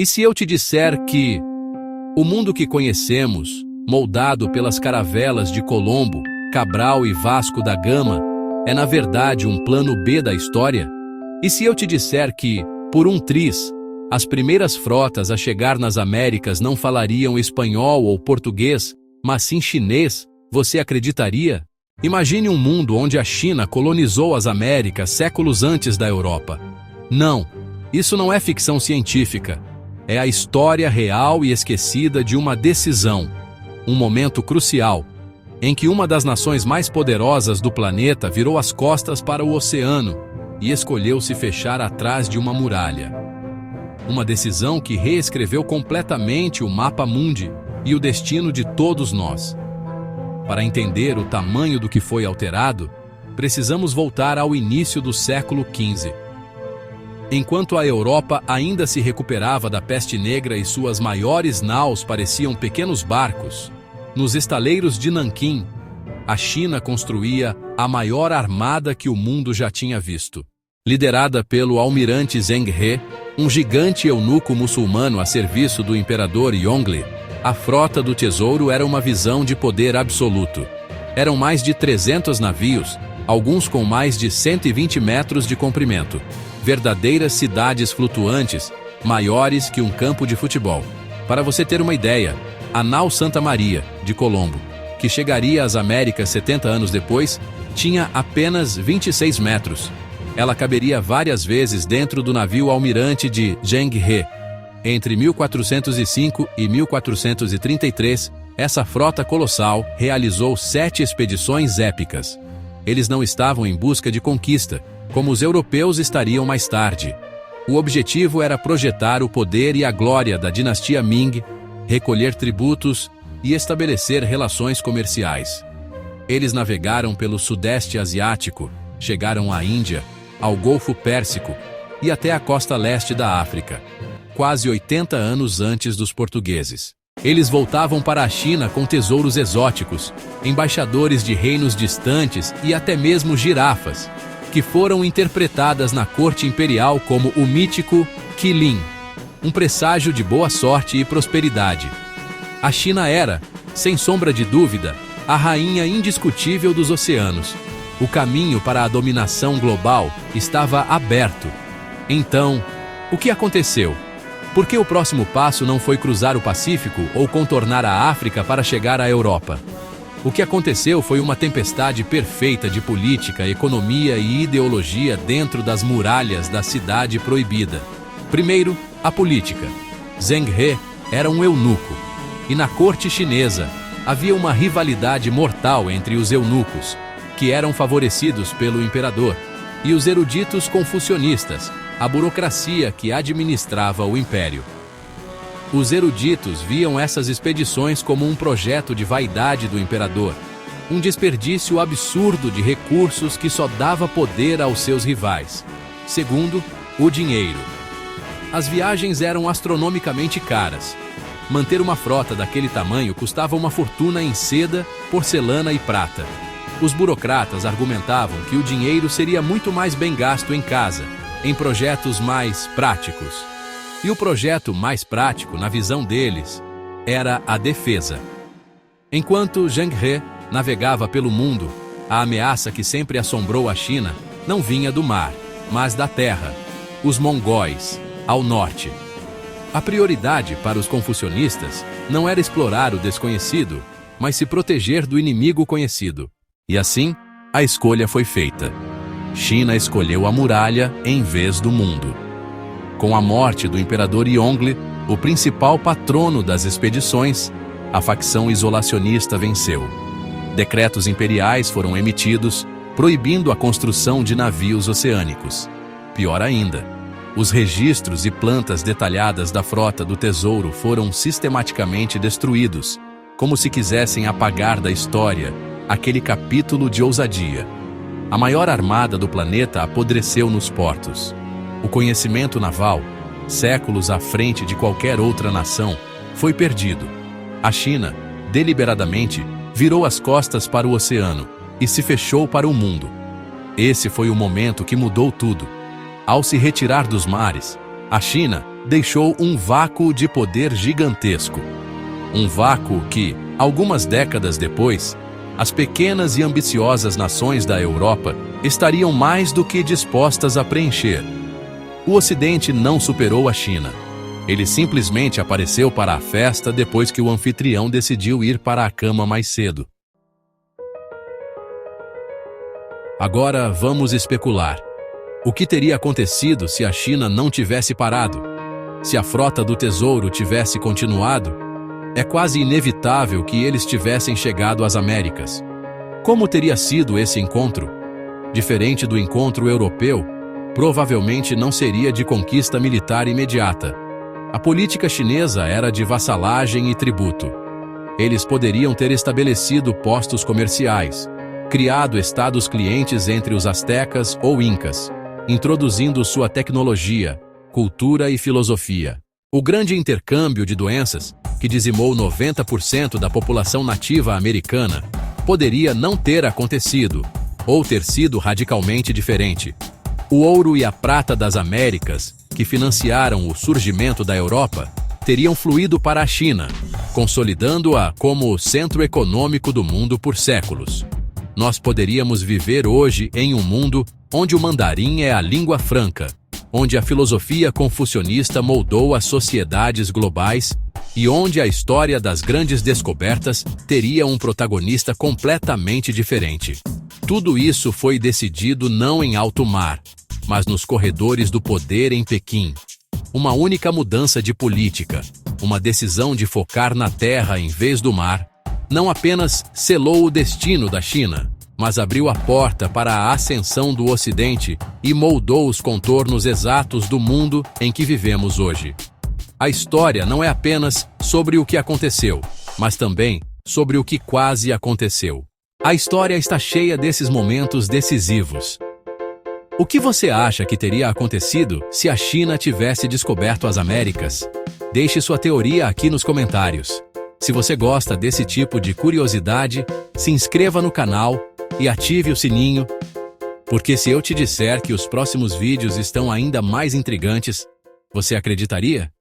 E se eu te disser que o mundo que conhecemos, moldado pelas caravelas de Colombo, Cabral e Vasco da Gama, é na verdade um plano B da história? E se eu te disser que, por um triz, as primeiras frotas a chegar nas Américas não falariam espanhol ou português, mas sim chinês, você acreditaria? Imagine um mundo onde a China colonizou as Américas séculos antes da Europa. Não, isso não é ficção científica. É a história real e esquecida de uma decisão, um momento crucial, em que uma das nações mais poderosas do planeta virou as costas para o oceano e escolheu se fechar atrás de uma muralha. Uma decisão que reescreveu completamente o mapa mundi e o destino de todos nós. Para entender o tamanho do que foi alterado, precisamos voltar ao início do século XV. Enquanto a Europa ainda se recuperava da peste negra e suas maiores naus pareciam pequenos barcos, nos estaleiros de Nanquim, a China construía a maior armada que o mundo já tinha visto. Liderada pelo almirante Zheng He, um gigante eunuco muçulmano a serviço do imperador Yongle, a frota do tesouro era uma visão de poder absoluto. Eram mais de 300 navios, alguns com mais de 120 metros de comprimento. Verdadeiras cidades flutuantes, maiores que um campo de futebol. Para você ter uma ideia, a nau Santa Maria, de Colombo, que chegaria às Américas 70 anos depois, tinha apenas 26 metros. Ela caberia várias vezes dentro do navio almirante de Zheng He. Entre 1405 e 1433, essa frota colossal realizou 7 expedições épicas. Eles não estavam em busca de conquista, como os europeus estariam mais tarde. O objetivo era projetar o poder e a glória da dinastia Ming, recolher tributos e estabelecer relações comerciais. Eles navegaram pelo Sudeste Asiático, chegaram à Índia, ao Golfo Pérsico e até a costa leste da África, quase 80 anos antes dos portugueses. Eles voltavam para a China com tesouros exóticos, embaixadores de reinos distantes e até mesmo girafas, que foram interpretadas na corte imperial como o mítico Qilin, um presságio de boa sorte e prosperidade. A China era, sem sombra de dúvida, a rainha indiscutível dos oceanos. O caminho para a dominação global estava aberto. Então, o que aconteceu? Por que o próximo passo não foi cruzar o Pacífico ou contornar a África para chegar à Europa? O que aconteceu foi uma tempestade perfeita de política, economia e ideologia dentro das muralhas da cidade proibida. Primeiro, a política. Zheng He era um eunuco, e na corte chinesa havia uma rivalidade mortal entre os eunucos, que eram favorecidos pelo imperador, e os eruditos confucionistas, a burocracia que administrava o império. Os eruditos viam essas expedições como um projeto de vaidade do imperador, um desperdício absurdo de recursos que só dava poder aos seus rivais. Segundo, o dinheiro. As viagens eram astronomicamente caras. Manter uma frota daquele tamanho custava uma fortuna em seda, porcelana e prata. Os burocratas argumentavam que o dinheiro seria muito mais bem gasto em casa, em projetos mais práticos. E o projeto mais prático, na visão deles, era a defesa. Enquanto Zheng He navegava pelo mundo, a ameaça que sempre assombrou a China não vinha do mar, mas da terra, os mongóis, ao norte. A prioridade para os confucionistas não era explorar o desconhecido, mas se proteger do inimigo conhecido. E assim, a escolha foi feita. China escolheu a muralha em vez do mundo. Com a morte do imperador Yongle, o principal patrono das expedições, a facção isolacionista venceu. Decretos imperiais foram emitidos, proibindo a construção de navios oceânicos. Pior ainda, os registros e plantas detalhadas da frota do tesouro foram sistematicamente destruídos, como se quisessem apagar da história aquele capítulo de ousadia. A maior armada do planeta apodreceu nos portos. O conhecimento naval, séculos à frente de qualquer outra nação, foi perdido. A China, deliberadamente, virou as costas para o oceano e se fechou para o mundo. Esse foi o momento que mudou tudo. Ao se retirar dos mares, a China, deixou um vácuo de poder gigantesco. Um vácuo que, algumas décadas depois, as pequenas e ambiciosas nações da Europa estariam mais do que dispostas a preencher. O Ocidente não superou a China. Ele simplesmente apareceu para a festa depois que o anfitrião decidiu ir para a cama mais cedo. Agora vamos especular. O que teria acontecido se a China não tivesse parado? Se a frota do tesouro tivesse continuado? É quase inevitável que eles tivessem chegado às Américas. Como teria sido esse encontro? Diferente do encontro europeu, provavelmente não seria de conquista militar imediata. A política chinesa era de vassalagem e tributo. Eles poderiam ter estabelecido postos comerciais, criado estados clientes entre os astecas ou incas, introduzindo sua tecnologia, cultura e filosofia. O grande intercâmbio de doenças, que dizimou 90% da população nativa americana, poderia não ter acontecido, ou ter sido radicalmente diferente. O ouro e a prata das Américas, que financiaram o surgimento da Europa, teriam fluído para a China, consolidando-a como o centro econômico do mundo por séculos. Nós poderíamos viver hoje em um mundo onde o mandarim é a língua franca, onde a filosofia confucionista moldou as sociedades globais e onde a história das grandes descobertas teria um protagonista completamente diferente. Tudo isso foi decidido não em alto mar, mas nos corredores do poder em Pequim. Uma única mudança de política, uma decisão de focar na terra em vez do mar, não apenas selou o destino da China, mas abriu a porta para a ascensão do Ocidente e moldou os contornos exatos do mundo em que vivemos hoje. A história não é apenas sobre o que aconteceu, mas também sobre o que quase aconteceu. A história está cheia desses momentos decisivos. O que você acha que teria acontecido se a China tivesse descoberto as Américas? Deixe sua teoria aqui nos comentários. Se você gosta desse tipo de curiosidade, se inscreva no canal e ative o sininho, porque se eu te disser que os próximos vídeos estão ainda mais intrigantes, você acreditaria?